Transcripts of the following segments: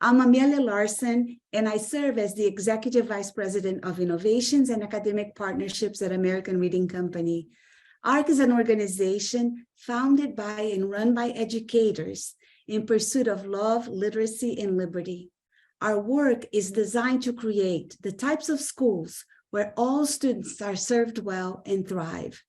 I'm Amelia Larson, and I serve as the Executive Vice President of Innovations and Academic Partnerships at American Reading Company. ARC is an organization founded by and run by educators in pursuit of love, literacy, and liberty. Our work is designed to create the types of schools where all students are served well and thrive.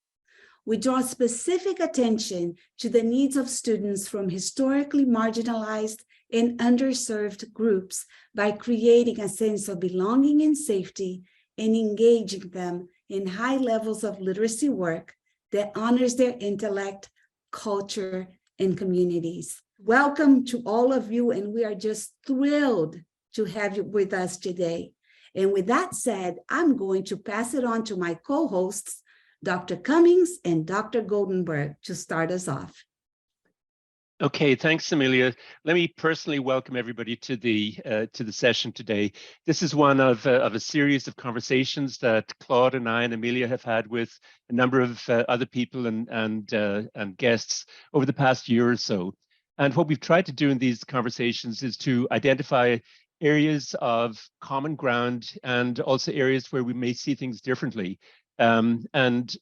We draw specific attention to the needs of students from historically marginalized and underserved groups by creating a sense of belonging and safety and engaging them in high levels of literacy work that honors their intellect, culture, and communities. Welcome to all of you, and we are just thrilled to have you with us today. And with that said, I'm going to pass it on to my co-hosts, Dr. Cummings and Dr. Goldenberg, to start us off. Okay, thanks, Amelia. Let me personally welcome everybody to the session today. This is one of a series of conversations that Claude and I and Amelia have had with a number of other people and guests over the past year or so. And what we've tried to do in these conversations is to identify areas of common ground and also areas where we may see things differently. And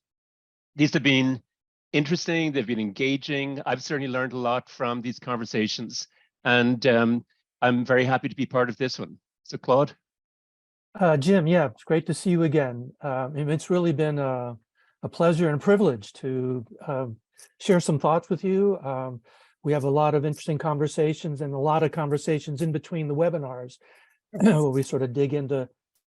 these have been interesting, they've been engaging. I've certainly learned a lot from these conversations, and I'm very happy to be part of this one. So Claude? Jim, yeah, it's great to see you again. It's really been a pleasure and a privilege to share some thoughts with you. We have a lot of interesting conversations and a lot of conversations in between the webinars where we sort of dig into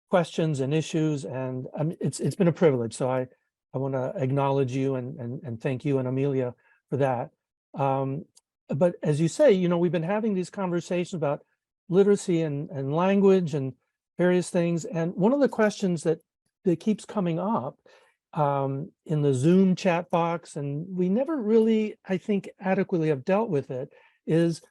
questions and issues, and it's been a privilege. So I want to acknowledge you and thank you and Amelia for that. But as you say, you know, we've been having these conversations about literacy and language and various things. And one of the questions that keeps coming up in the Zoom chat box, and we never really, I think, adequately have dealt with it, is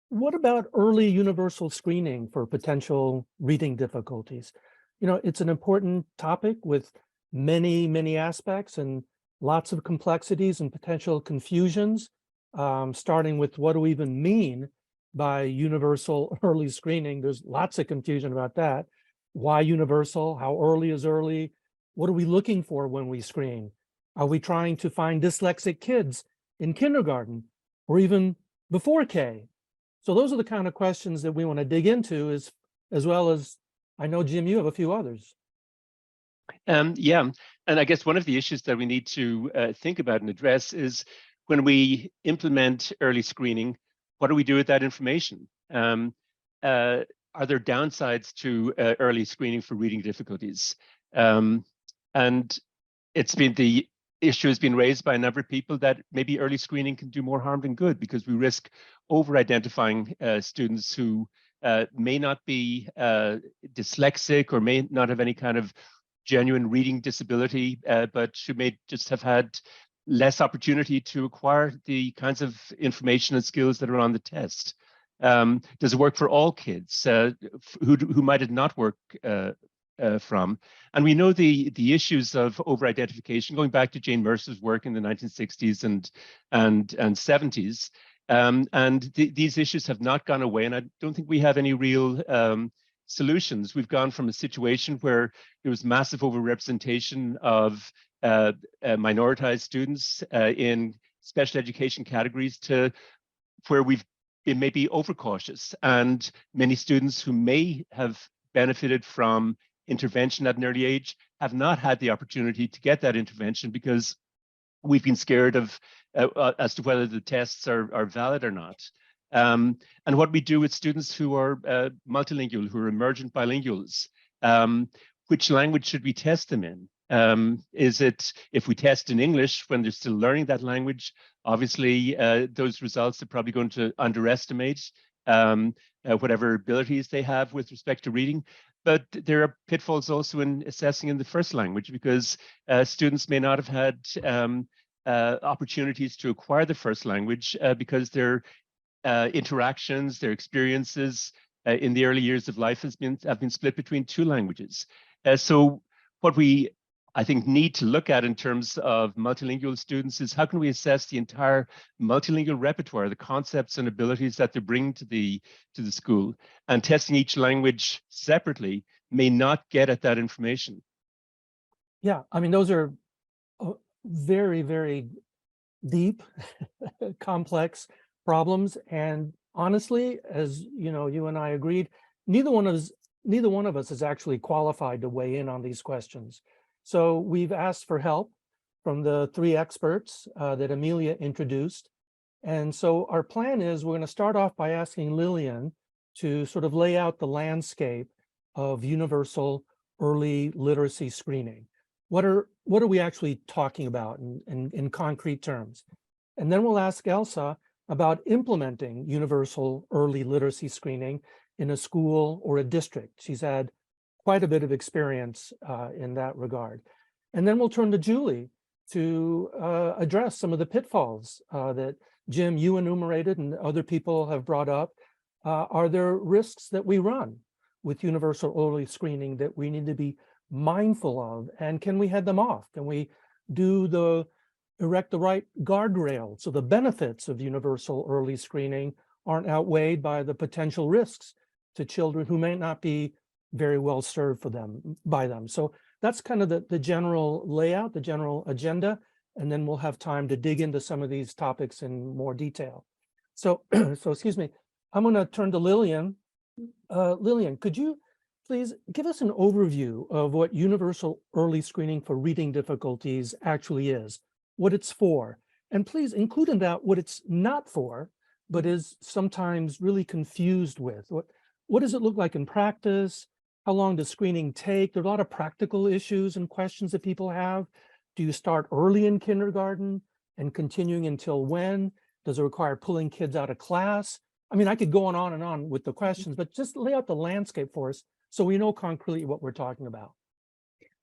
what about early universal screening for potential reading difficulties? You know, it's an important topic with many, many aspects and lots of complexities and potential confusions, starting with what do we even mean by universal early screening. There's lots of confusion about that. Why universal? How early is early? What are we looking for when we screen? Are we trying to find dyslexic kids in kindergarten or even before K? So those are the kind of questions that we want to dig into, as well as, I know, Jim, you have a few others. Yeah, and I guess one of the issues that we need to think about and address is when we implement early screening, what do we do with that information? Are there downsides to early screening for reading difficulties? And the issue has been raised by a number of people that maybe early screening can do more harm than good because we risk over-identifying students who may not be dyslexic or may not have any kind of genuine reading disability, but who may just have had less opportunity to acquire the kinds of information and skills that are on the test. Does it work for all kids who might it not work from? And we know the issues of over-identification, going back to Jane Mercer's work in the 1960s and 70s. These issues have not gone away, and I don't think we have any real solutions. We've gone from a situation where there was massive overrepresentation of minoritized students in special education categories to where we've been maybe overcautious, and many students who may have benefited from intervention at an early age have not had the opportunity to get that intervention because we've been scared of as to whether the tests are valid or not. And what we do with students who are multilingual, who are emergent bilinguals, which language should we test them in? Is it, if we test in English when they're still learning that language, obviously those results are probably going to underestimate whatever abilities they have with respect to reading. But there are pitfalls also in assessing in the first language because students may not have had opportunities to acquire the first language because their interactions, their experiences in the early years of life have been split between two languages. So what we I think need to look at in terms of multilingual students is how can we assess the entire multilingual repertoire, the concepts and abilities that they bring to the school, and testing each language separately may not get at that information. Yeah, I mean, those are very, very deep, complex problems. And honestly, as you know, you and I agreed, neither one of us is actually qualified to weigh in on these questions. So we've asked for help from the three experts that Amelia introduced. And so our plan is we're going to start off by asking Lillian to sort of lay out the landscape of universal early literacy screening. What are we actually talking about in concrete terms? And then we'll ask Elsa about implementing universal early literacy screening in a school or a district. She's had quite a bit of experience in that regard. And then we'll turn to Julie to address some of the pitfalls that Jim, you enumerated and other people have brought up. Are there risks that we run with universal early screening that we need to be mindful of? And can we head them off? Can we erect the right guardrail so the benefits of universal early screening aren't outweighed by the potential risks to children who may not be very well served by them. So that's kind of the general layout, the general agenda, and then we'll have time to dig into some of these topics in more detail. So, excuse me, I'm going to turn to Lillian. Lillian, could you please give us an overview of what universal early screening for reading difficulties actually is, what it's for, and please include in that what it's not for, but is sometimes really confused with. What does it look like in practice? How long does screening take? There are a lot of practical issues and questions that people have. Do you start early in kindergarten and continuing until when? Does it require pulling kids out of class? I mean, I could go on and on with the questions, but just lay out the landscape for us so we know concretely what we're talking about.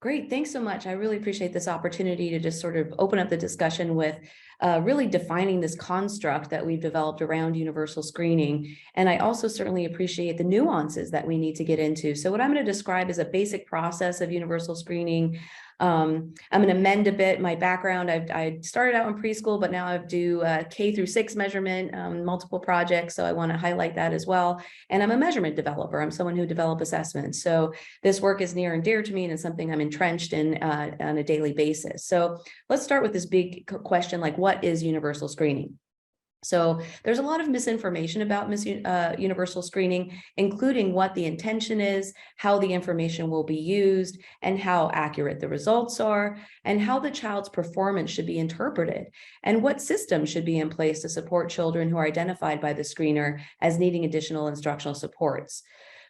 Great, thanks so much. I really appreciate this opportunity to just sort of open up the discussion with really defining this construct that we've developed around universal screening. And I also certainly appreciate the nuances that we need to get into. So what I'm going to describe is a basic process of universal screening. I'm going to amend a bit my background. I started out in preschool, but now I do K-6 measurement, multiple projects. So I want to highlight that as well. And I'm a measurement developer. I'm someone who develops assessments. So this work is near and dear to me and it's something I'm entrenched in on a daily basis. So let's start with this big question, like what is universal screening? So there's a lot of misinformation about universal screening, including what the intention is, how the information will be used, and how accurate the results are, and how the child's performance should be interpreted, and what systems should be in place to support children who are identified by the screener as needing additional instructional supports.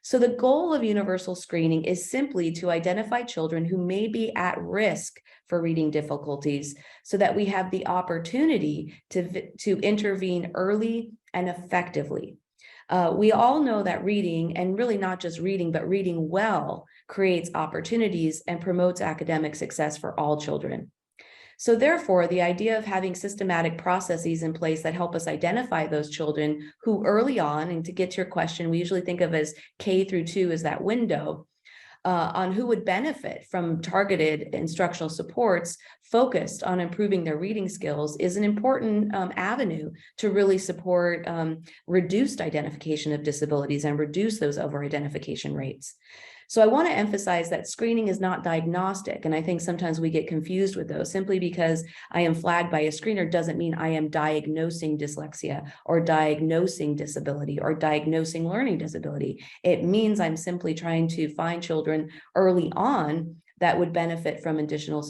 So the goal of universal screening is simply to identify children who may be at risk for reading difficulties so that we have the opportunity to intervene early and effectively. We all know that reading, and really not just reading, but reading well, creates opportunities and promotes academic success for all children. So therefore, the idea of having systematic processes in place that help us identify those children who early on, and to get to your question, we usually think of as K-2 as that window, on who would benefit from targeted instructional supports focused on improving their reading skills is an important avenue to really support reduced identification of disabilities and reduce those over-identification rates. So I want to emphasize that screening is not diagnostic, and I think sometimes we get confused with those. Simply because I am flagged by a screener doesn't mean I am diagnosing dyslexia or diagnosing disability or diagnosing learning disability. It means I'm simply trying to find children early on that would benefit from additional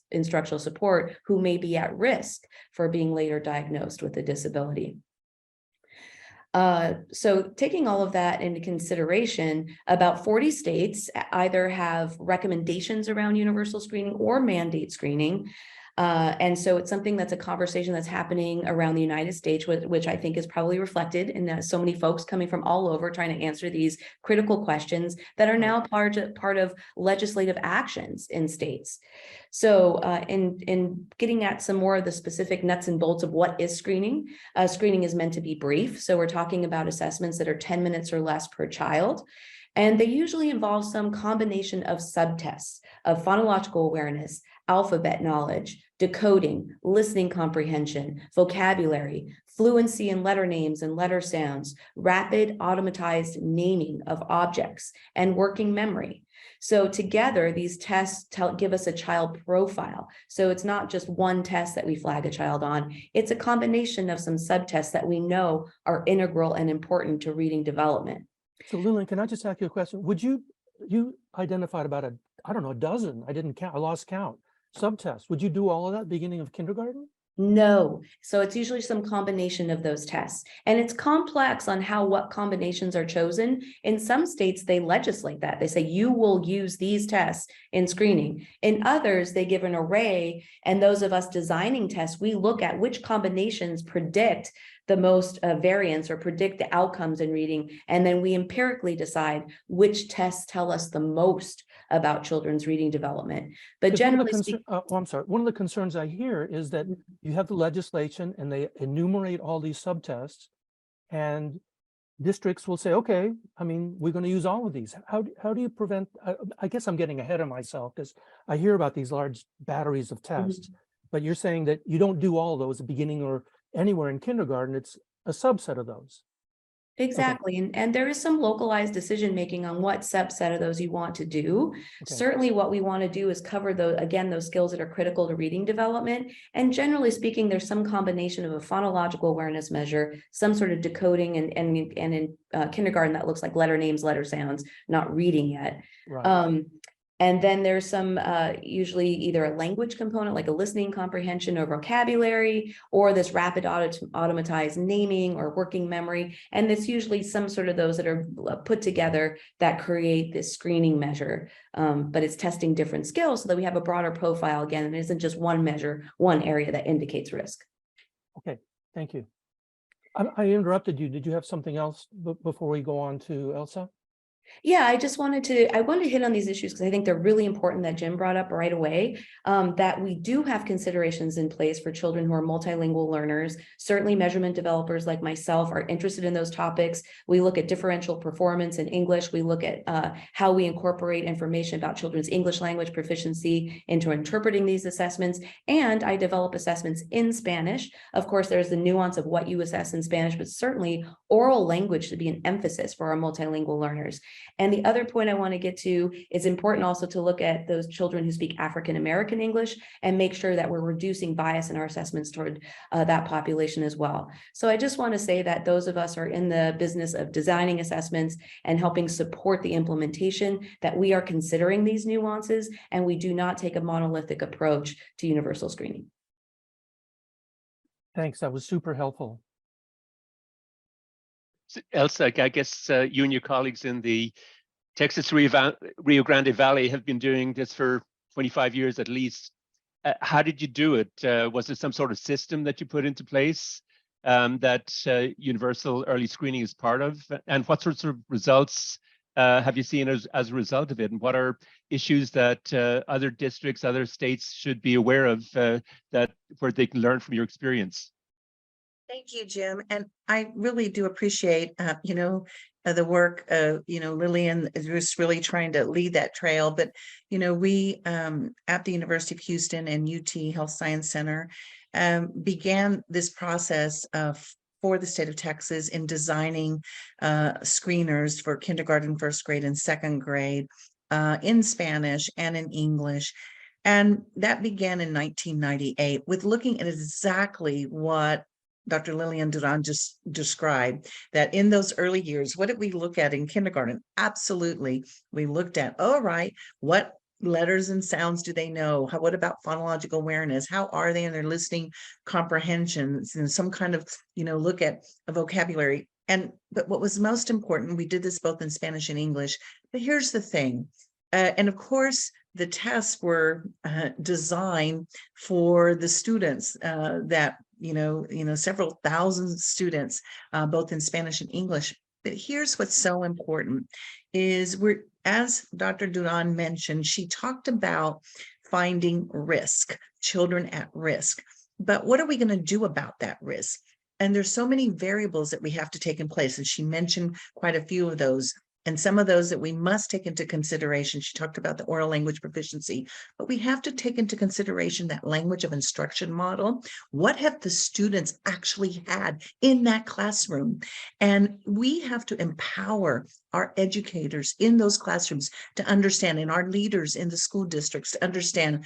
instructional support who may be at risk for being later diagnosed with a disability. So taking all of that into consideration, about 40 states either have recommendations around universal screening or mandate screening. And so it's something that's a conversation that's happening around the United States, which I think is probably reflected in so many folks coming from all over trying to answer these critical questions that are now part of legislative actions in states. So in getting at some more of the specific nuts and bolts of what is screening, screening is meant to be brief. So we're talking about assessments that are 10 minutes or less per child. And they usually involve some combination of subtests of phonological awareness, alphabet knowledge, decoding, listening comprehension, vocabulary, fluency in letter names and letter sounds, rapid automatized naming of objects, and working memory. So together, these tests give us a child profile. So it's not just one test that we flag a child on. It's a combination of some subtests that we know are integral and important to reading development. So Lillian, can I just ask you a question? Would you identified about a dozen, I didn't count, I lost count, subtests. Would you do all of that beginning of kindergarten? No. So it's usually some combination of those tests. And it's complex on what combinations are chosen. In some states, they legislate that. They say you will use these tests in screening. In others, they give an array. And those of us designing tests, we look at which combinations predict the most variance or predict the outcomes in reading. And then we empirically decide which tests tell us the most about children's reading development. But generally speaking, I'm sorry. One of the concerns I hear is that you have the legislation and they enumerate all these subtests, and districts will say, okay, I mean, we're going to use all of these. How do you prevent, I guess I'm getting ahead of myself because I hear about these large batteries of tests, but you're saying that you don't do all of those at the beginning or anywhere in kindergarten. It's a subset of those. Exactly. Okay. And there is some localized decision making on what subset of those you want to do. Okay. Certainly what we want to do is cover those skills that are critical to reading development. And generally speaking, there's some combination of a phonological awareness measure, some sort of decoding, and in kindergarten that looks like letter names, letter sounds, not reading yet. Right. And then there's some usually either a language component like a listening comprehension or vocabulary, or this rapid automatized naming or working memory. And it's usually some sort of those that are put together that create this screening measure. But it's testing different skills so that we have a broader profile again, and it isn't just one measure, one area that indicates risk. Okay, thank you. I interrupted you. Did you have something else before we go on to Elsa? Yeah, I wanted to hit on these issues because I think they're really important that Jim brought up right away, that we do have considerations in place for children who are multilingual learners. Certainly measurement developers like myself are interested in those topics. We look at differential performance in English. We look at how we incorporate information about children's English language proficiency into interpreting these assessments. And I develop assessments in Spanish. Of course, there's the nuance of what you assess in Spanish, but certainly oral language should be an emphasis for our multilingual learners. And the other point I want to get to is important also to look at those children who speak African American English and make sure that we're reducing bias in our assessments toward that population as well. So I just want to say that those of us who are in the business of designing assessments and helping support the implementation, that we are considering these nuances and we do not take a monolithic approach to universal screening. Thanks, that was super helpful. Elsa, I guess you and your colleagues in the Texas Rio Grande Valley have been doing this for 25 years at least. How did you do it? Was there some sort of system that you put into place that universal early screening is part of? And what sorts of results have you seen as a result of it? And what are issues that other districts, other states should be aware of where they can learn from your experience? Thank you, Jim. And I really do appreciate, the work of, Lillian is just really trying to lead that trail. But, we at the University of Houston and UT Health Science Center began this process for the state of Texas in designing screeners for kindergarten, first grade, and second grade in Spanish and in English. And that began in 1998 with looking at exactly what Dr. Lillian Duran just described, that in those early years, what did we look at in kindergarten? Absolutely. We looked at, all right, what letters and sounds do they know? What about phonological awareness? How are they in their listening comprehensions? And some kind of, look at a vocabulary. But what was most important, we did this both in Spanish and English, but here's the thing. And of course, the tests were designed for the students that, several thousand students, both in Spanish and English. But here's what's so important is as Dr. Duran mentioned, she talked about finding risk, children at risk. But what are we going to do about that risk? And there's so many variables that we have to take in place. And she mentioned quite a few of those. And some of those that we must take into consideration, she talked about the oral language proficiency, but we have to take into consideration that language of instruction model. What have the students actually had in that classroom? And we have to empower our educators in those classrooms to understand, and our leaders in the school districts to understand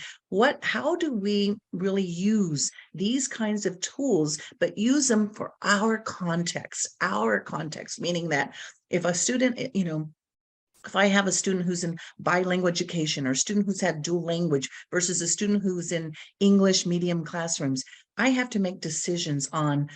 how do we really use these kinds of tools, but use them for our context, meaning that if a student, if I have a student who's in bilingual education, or a student who's had dual language versus a student who's in English medium classrooms, I have to make decisions on,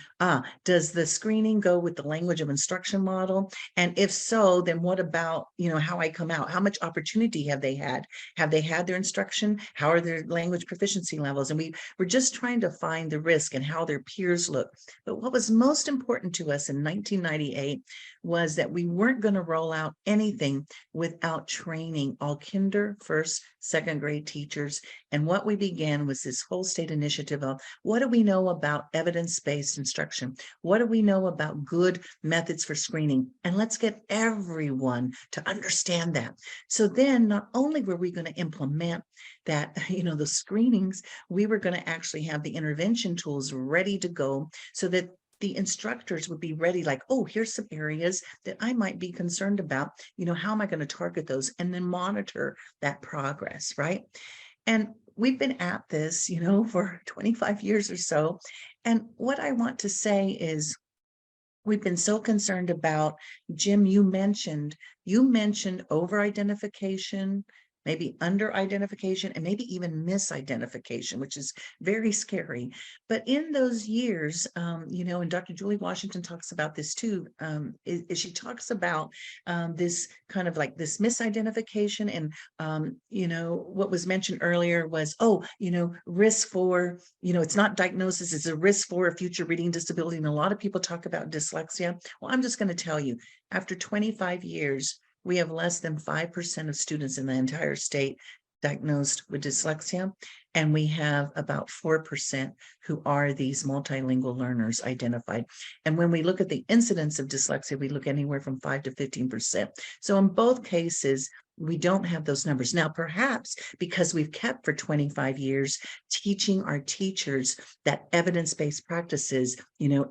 does the screening go with the language of instruction model? And if so, then what about, how I come out? How much opportunity have they had? Have they had their instruction? How are their language proficiency levels? And we're just trying to find the risk and how their peers look. But what was most important to us in 1998 was that we weren't going to roll out anything without training all kinder, first, second grade teachers. And what we began was this whole state initiative of, what do we know about evidence-based instruction? What do we know about good methods for screening? And let's get everyone to understand that. So then not only were we going to implement that, the screenings, we were going to actually have the intervention tools ready to go so that the instructors would be ready, like, oh, here's some areas that I might be concerned about. How am I going to target those? And then monitor that progress, right? And we've been at this, for 25 years or so. And what I want to say is, we've been so concerned about, Jim, you mentioned over-identification, maybe under-identification, and maybe even misidentification, which is very scary. But in those years, and Dr. Julie Washington talks about this too, she talks about this kind of like this misidentification. And, what was mentioned earlier was, risk for, it's not diagnosis, it's a risk for a future reading disability. And a lot of people talk about dyslexia. Well, I'm just going to tell you, after 25 years, we have less than 5% of students in the entire state diagnosed with dyslexia, and we have about 4% who are these multilingual learners identified. And when we look at the incidence of dyslexia, we look anywhere from 5 to 15%. So in both cases, we don't have those numbers. Now, perhaps because we've kept for 25 years teaching our teachers that evidence-based practices,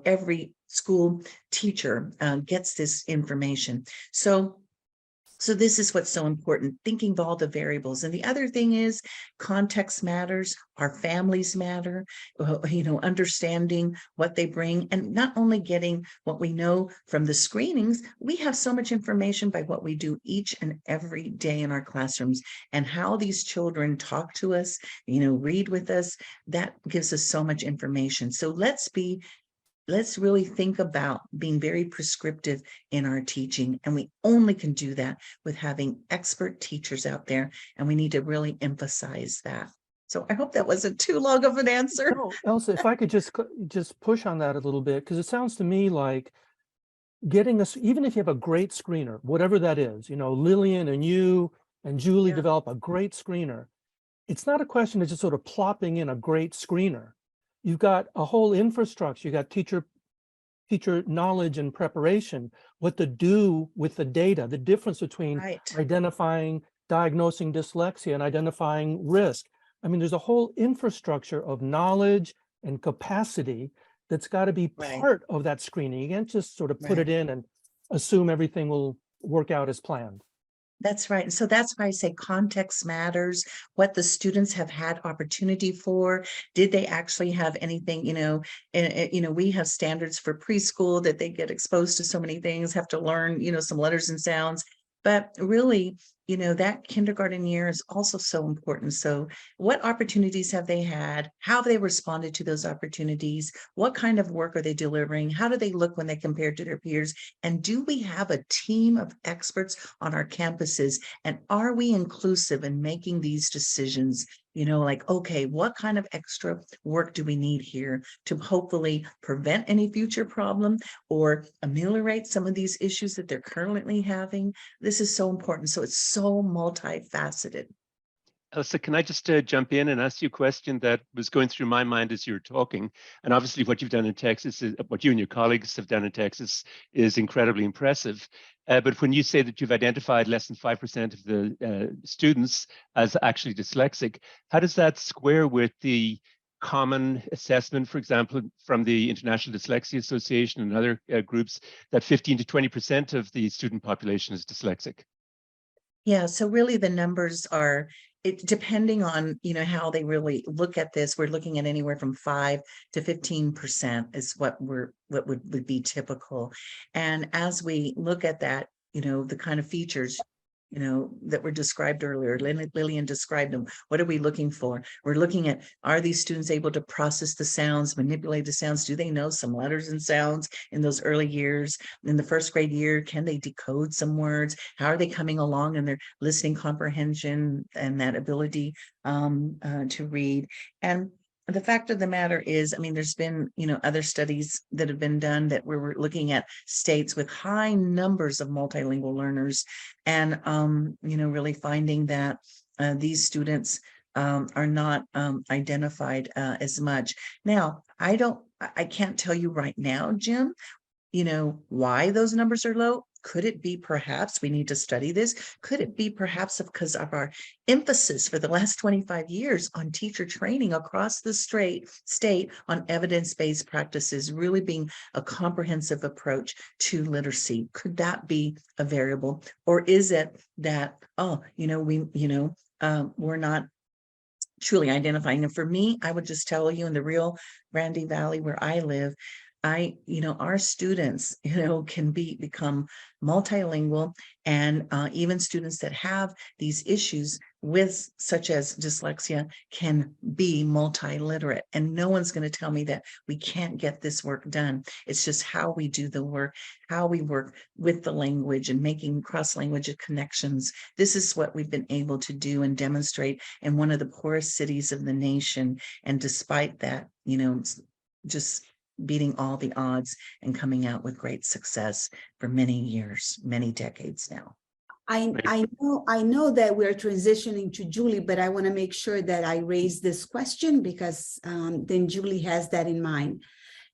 every school teacher gets this information. So this is what's so important, thinking of all the variables. And the other thing is context matters, our families matter, understanding what they bring, and not only getting what we know from the screenings, we have so much information by what we do each and every day in our classrooms, and how these children talk to us, read with us. That gives us so much information. So let's really think about being very prescriptive in our teaching. And we only can do that with having expert teachers out there. And we need to really emphasize that. So I hope that wasn't too long of an answer. No, Elsa, if I could just push on that a little bit, because it sounds to me like getting us, even if you have a great screener, whatever that is, Lillian and you and Julie develop a great screener. It's not a question of just sort of plopping in a great screener. You've got a whole infrastructure. You got teacher knowledge and preparation, what to do with the data, the difference between identifying, diagnosing dyslexia and identifying risk. I mean, there's a whole infrastructure of knowledge and capacity that's got to be part of that screening. You can't just sort of put it in and assume everything will work out as planned. That's right. And so that's why I say context matters, what the students have had opportunity for. Did they actually have anything, we have standards for preschool that they get exposed to so many things, have to learn, some letters and sounds. But really, that kindergarten year is also so important. So what opportunities have they had? How have they responded to those opportunities? What kind of work are they delivering? How do they look when they compare to their peers? And do we have a team of experts on our campuses? And are we inclusive in making these decisions? Okay, what kind of extra work do we need here to hopefully prevent any future problem or ameliorate some of these issues that they're currently having? This is so important. So it's so multifaceted. Elsa, can I just jump in and ask you a question that was going through my mind as you were talking? And obviously what you've done in Texas, what you and your colleagues have done in Texas is incredibly impressive. But when you say that you've identified less than 5% of the students as actually dyslexic, how does that square with the common assessment, for example, from the International Dyslexia Association and other groups, that 15 to 20% of the student population is dyslexic? Yeah, so really the numbers are, depending on, how they really look at this, we're looking at anywhere from 5 to 15% is what would be typical. And as we look at that, the kind of features, that were described earlier, Lillian described them. What are we looking for? We're looking at, are these students able to process the sounds, manipulate the sounds? Do they know some letters and sounds in those early years? In the first grade year, can they decode some words? How are they coming along in their listening comprehension and that ability to read? And the fact of the matter is, there's been, other studies that have been done that we're looking at states with high numbers of multilingual learners and, really finding that these students are not identified as much. Now, I can't tell you right now, Jim, why those numbers are low. Could it be perhaps we need to study this? Could it be perhaps because of our emphasis for the last 25 years on teacher training across the state on evidence-based practices, really being a comprehensive approach to literacy? Could that be a variable? Or is it that, we're not truly identifying? And for me, I would just tell you, in the real Randy Valley where I live, our students, can become multilingual, and even students that have these issues with, such as dyslexia, can be multiliterate. And no one's going to tell me that we can't get this work done. It's just how we do the work, how we work with the language and making cross-language connections. This is what we've been able to do and demonstrate in one of the poorest cities of the nation. And despite that, just beating all the odds and coming out with great success for many years, many decades now. I know that we're transitioning to Julie, but I want to make sure that I raise this question because then Julie has that in mind.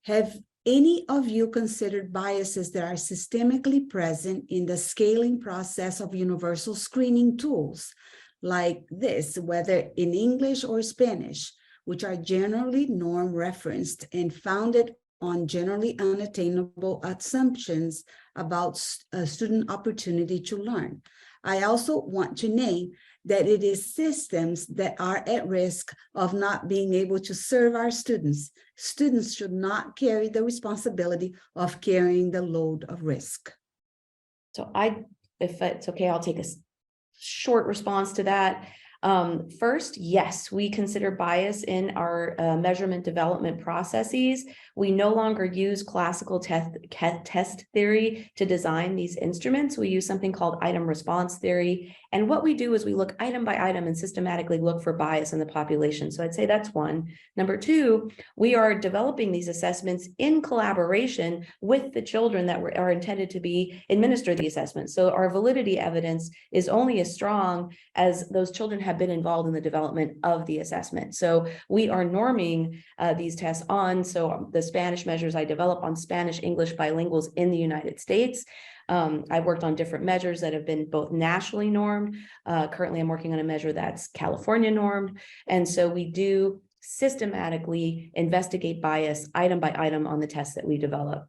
Have any of you considered biases that are systemically present in the scaling process of universal screening tools like this, whether in English or Spanish, which are generally norm referenced and founded on generally unattainable assumptions about student opportunity to learn? I also want to name that it is systems that are at risk of not being able to serve our students. Students should not carry the responsibility of carrying the load of risk. So if it's okay, I'll take a short response to that. First, yes, we consider bias in our measurement development processes. We no longer use classical test theory to design these instruments. We use something called item response theory. And what we do is we look item by item and systematically look for bias in the population. So I'd say that's one. Number two, we are developing these assessments in collaboration with the children that are intended to be administer the assessments. So our validity evidence is only as strong as those children have been involved in the development of the assessment. So we are norming these tests on, so the Spanish measures I develop on Spanish English bilinguals in the United States. I've worked on different measures that have been both nationally normed. Currently, I'm working on a measure that's California normed. And so we do systematically investigate bias item by item on the tests that we develop.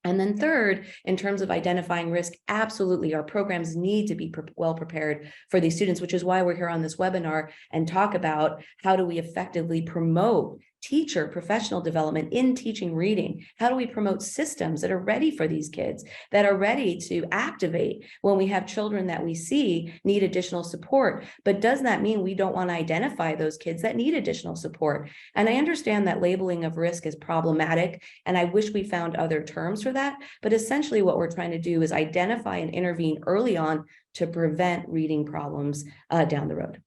And then third, in terms of identifying risk, absolutely, our programs need to be well prepared for these students, which is why we're here on this webinar and talk about how do we effectively promote teacher professional development in teaching reading. How do we promote systems that are ready for these kids, that are ready to activate when we have children that we see need additional support? But does that mean we don't want to identify those kids that need additional support? And I understand that labeling of risk is problematic, and I wish we found other terms for that. But essentially what we're trying to do is identify and intervene early on to prevent reading problems down the road.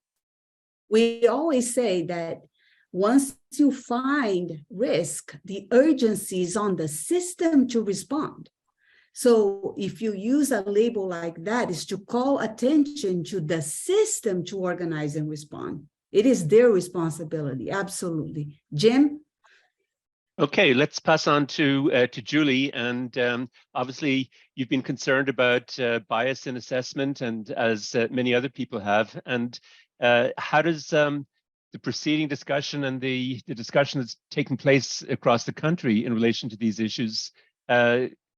We always say that once you find risk, the urgency is on the system to respond. So if you use a label like that, is to call attention to the system to organize and respond. It is their responsibility, absolutely. Jim? Okay, let's pass on to Julie. And obviously, you've been concerned about bias in assessment, and as many other people have. And how does the preceding discussion and the discussion that's taking place across the country in relation to these issues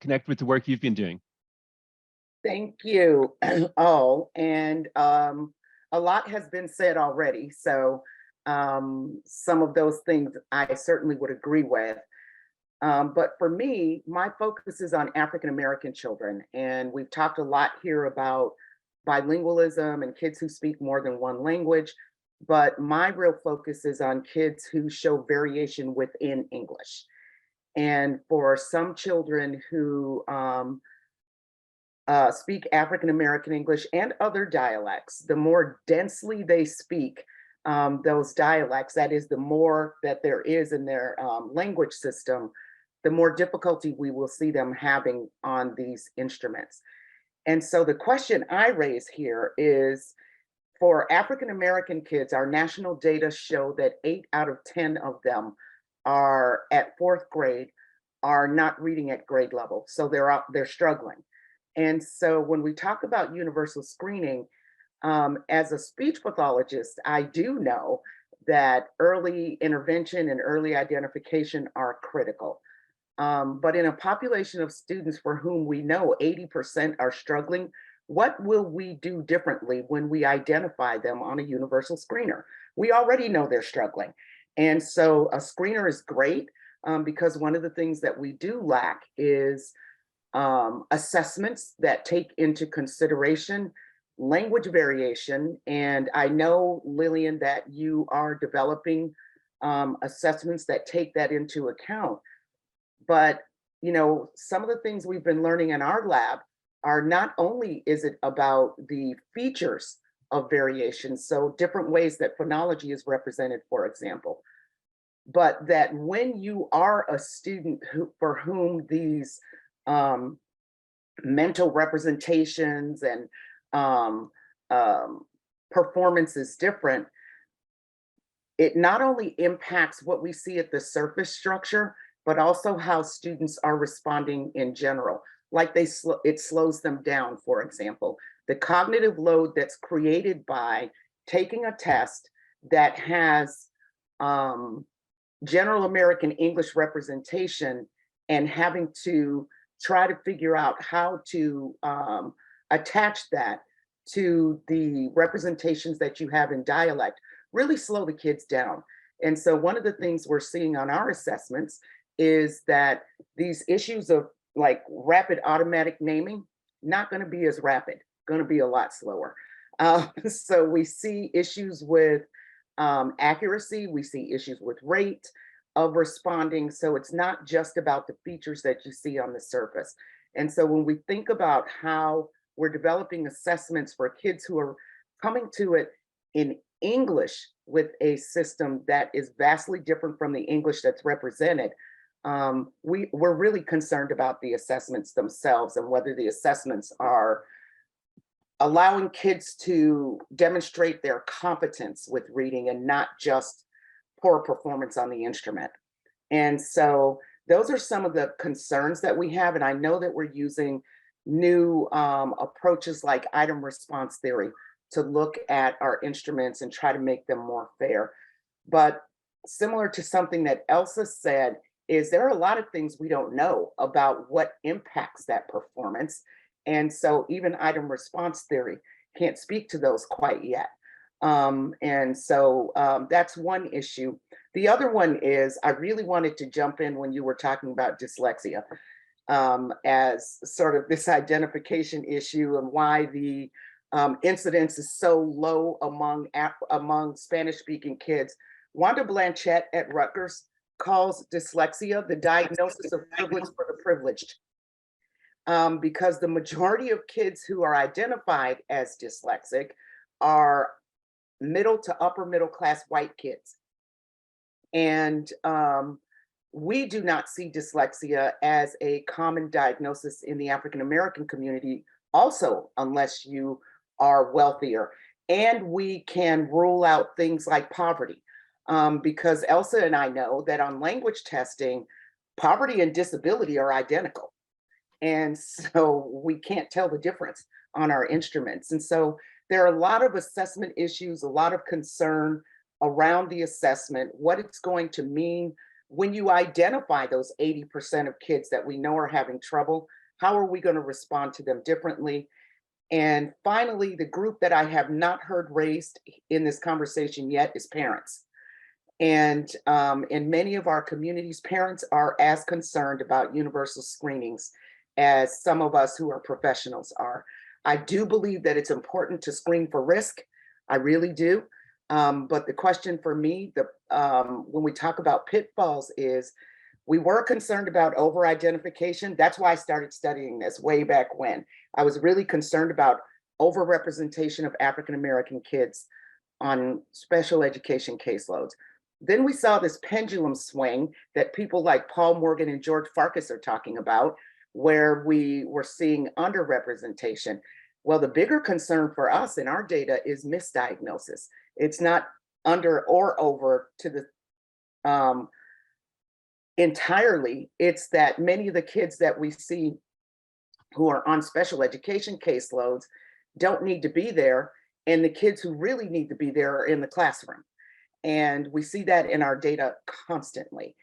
connect with the work you've been doing? Thank you all. And a lot has been said already. So some of those things I certainly would agree with. But for me, my focus is on African American children. And we've talked a lot here about bilingualism and kids who speak more than one language. But my real focus is on kids who show variation within English. And for some children who speak African American English and other dialects, the more densely they speak those dialects, that is, the more that there is in their language system, the more difficulty we will see them having on these instruments. And so the question I raise here is, for African American kids, our national data show that 8 out of 10 of them are at 4th grade are not reading at grade level. So they're struggling. And so when we talk about universal screening, as a speech pathologist, I do know that early intervention and early identification are critical. But in a population of students for whom we know 80% are struggling, what will we do differently when we identify them on a universal screener? We already know they're struggling. And so a screener is great because one of the things that we do lack is assessments that take into consideration language variation. And I know, Lillian, that you are developing assessments that take that into account. But, you know, some of the things we've been learning in our lab are not only is it about the features of variation, so different ways that phonology is represented, for example, but that when you are a student for whom these mental representations and performance is different, it not only impacts what we see at the surface structure, but also how students are responding in general. Like it slows them down, for example. The cognitive load that's created by taking a test that has general American English representation and having to try to figure out how to attach that to the representations that you have in dialect really slow the kids down. And so one of the things we're seeing on our assessments is that these issues of like rapid automatic naming, not going to be as rapid, going to be a lot slower. So we see issues with accuracy, we see issues with rate of responding. So it's not just about the features that you see on the surface. And so when we think about how we're developing assessments for kids who are coming to it in English with a system that is vastly different from the English that's represented, we're really concerned about the assessments themselves and whether the assessments are allowing kids to demonstrate their competence with reading and not just poor performance on the instrument. And so those are some of the concerns that we have. And I know that we're using new approaches like item response theory to look at our instruments and try to make them more fair. But similar to something that Elsa said, is there are a lot of things we don't know about what impacts that performance. And so even item response theory can't speak to those quite yet. And so that's one issue. The other one is, I really wanted to jump in when you were talking about dyslexia as sort of this identification issue and why the incidence is so low among Spanish-speaking kids. Wanda Blanchette at Rutgers calls dyslexia the diagnosis of privilege for the privileged, because the majority of kids who are identified as dyslexic are middle to upper middle class white kids. And we do not see dyslexia as a common diagnosis in the African American community also, unless you are wealthier. And we can rule out things like poverty, because Elsa and I know that on language testing, poverty and disability are identical. And so we can't tell the difference on our instruments. And so there are a lot of assessment issues, a lot of concern around the assessment, what it's going to mean when you identify those 80% of kids that we know are having trouble. How are we going to respond to them differently? And finally, the group that I have not heard raised in this conversation yet is parents. And in many of our communities, parents are as concerned about universal screenings as some of us who are professionals are. I do believe that it's important to screen for risk. I really do. But the question for me, when we talk about pitfalls, is we were concerned about over-identification. That's why I started studying this way back when. I was really concerned about over-representation of African-American kids on special education caseloads. Then we saw this pendulum swing that people like Paul Morgan and George Farkas are talking about, where we were seeing underrepresentation. Well, the bigger concern for us in our data is misdiagnosis. It's not under or over to the entirely. It's that many of the kids that we see who are on special education caseloads don't need to be there, and the kids who really need to be there are in the classroom. And we see that in our data constantly.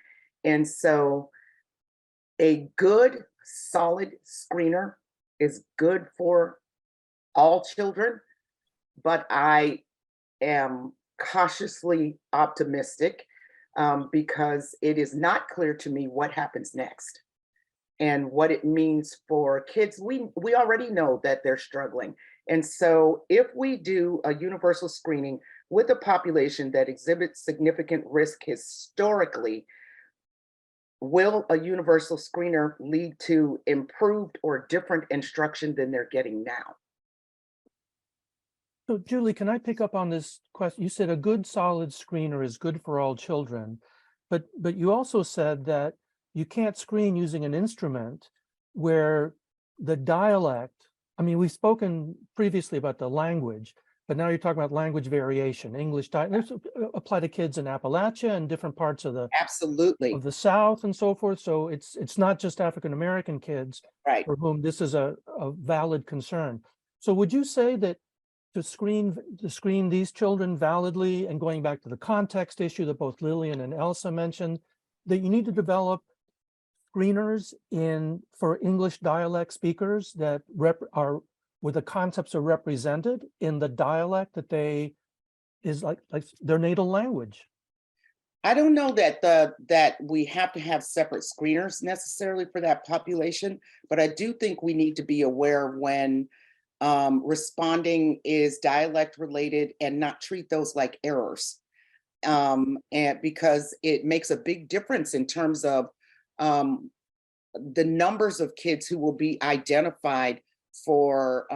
And so a good, solid screener is good for all children, but I am cautiously optimistic because it is not clear to me what happens next and what it means for kids. We already know that they're struggling. And so if we do a universal screening with a population that exhibits significant risk historically, will a universal screener lead to improved or different instruction than they're getting now? So Julie, can I pick up on this question? You said a good solid screener is good for all children, but you also said that you can't screen using an instrument where the dialect, I mean, we've spoken previously about the language, but now you're talking about language variation, English dialects apply to kids in Appalachia and different parts of the Absolutely. of the South and so forth. So it's not just African-American kids Right. for whom this is a valid concern. So would you say that to screen these children validly, and going back to the context issue that both Lillian and Elsa mentioned, that you need to develop screeners for English dialect speakers that are where the concepts are represented in the dialect that is like their native language? I don't know that that we have to have separate screeners necessarily for that population, but I do think we need to be aware when responding is dialect related and not treat those like errors. And because it makes a big difference in terms of the numbers of kids who will be identified for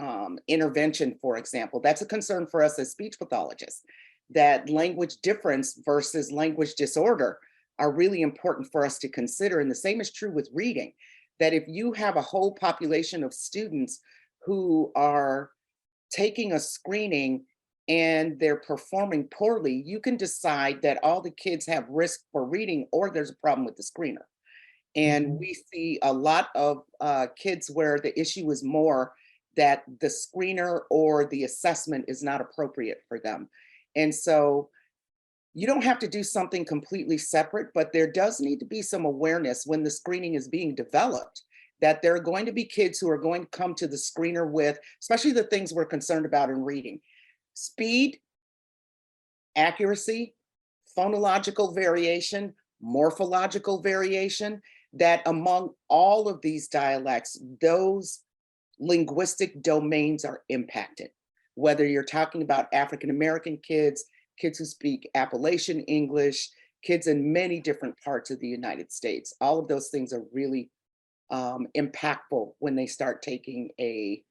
intervention, for example. That's a concern for us as speech pathologists, that language difference versus language disorder are really important for us to consider. And the same is true with reading, that if you have a whole population of students who are taking a screening and they're performing poorly, you can decide that all the kids have risk for reading or there's a problem with the screener. And we see a lot of kids where the issue is more that the screener or the assessment is not appropriate for them. And so you don't have to do something completely separate, but there does need to be some awareness when the screening is being developed, that there are going to be kids who are going to come to the screener with, especially the things we're concerned about in reading: speed, accuracy, phonological variation, morphological variation, that among all of these dialects, those linguistic domains are impacted. Whether you're talking about African-American kids, kids who speak Appalachian English, kids in many different parts of the United States, all of those things are really impactful when they start taking any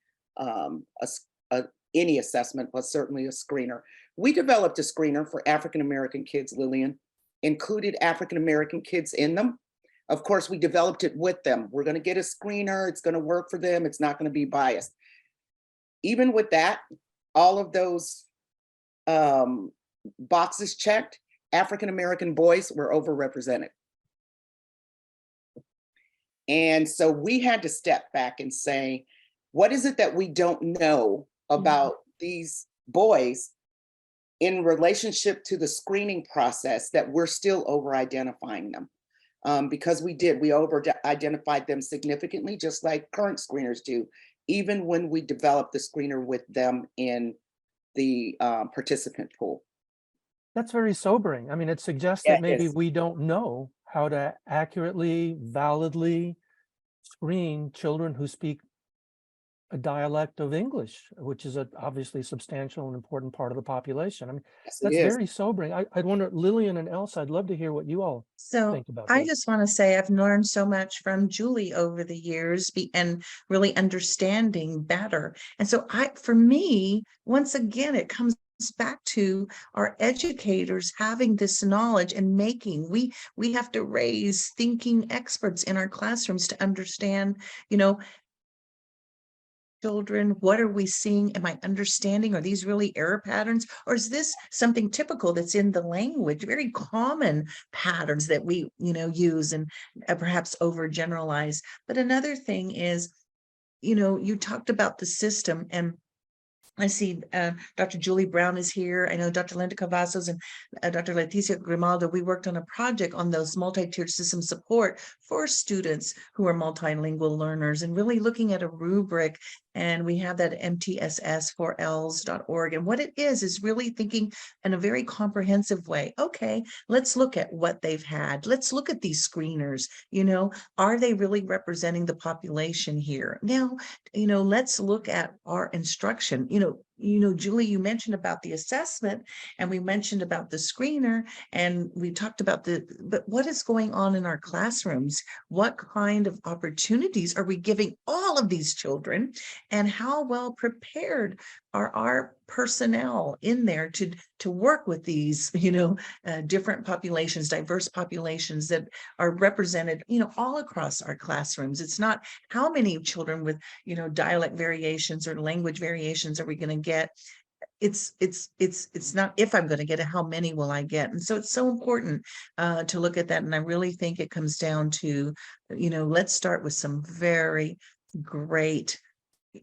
assessment, but certainly a screener. We developed a screener for African-American kids, Lillian, included African-American kids in them. Of course, we developed it with them. We're going to get a screener. It's going to work for them. It's not going to be biased. Even with that, all of those boxes checked, African-American boys were overrepresented. And so we had to step back and say, what is it that we don't know about these boys in relationship to the screening process that we're still over-identifying them? Because we over-identified them significantly, just like current screeners do, even when we developed the screener with them in the participant pool. That's very sobering. I mean, it suggests that maybe we don't know how to accurately, validly screen children who speak a dialect of English, which is obviously a substantial and important part of the population. I mean, that's very sobering. I'd wonder, Lillian and Elsa, I'd love to hear what you all think about I this. just want to say I've learned so much from Julie over the years and really understanding better. And so for me, once again, it comes back to our educators having this knowledge and we have to raise thinking experts in our classrooms to understand, children, what are we seeing? Am I understanding? Are these really error patterns? Or is this something typical that's in the language, very common patterns that we, use and perhaps overgeneralize? But another thing is, you talked about the system, and I see Dr. Julie Brown is here. I know Dr. Linda Cavazos and Dr. Leticia Grimaldo. We worked on a project on those multi-tiered system support for students who are multilingual learners and really looking at a rubric. And we have that at mtss4ls.org. And what it is really thinking in a very comprehensive way. Okay, let's look at what they've had. Let's look at these screeners. Are they really representing the population here? Now, let's look at our instruction. Julie, you mentioned about the assessment, and we mentioned about the screener, and we talked about but what is going on in our classrooms? What kind of opportunities are we giving all of these children? And how well prepared are our personnel in there to work with these, different populations, diverse populations that are represented, all across our classrooms? It's not how many children with, dialect variations or language variations are we going to get. It's not if I'm going to get it, how many will I get? And so it's so important to look at that. And I really think it comes down to, let's start with some very great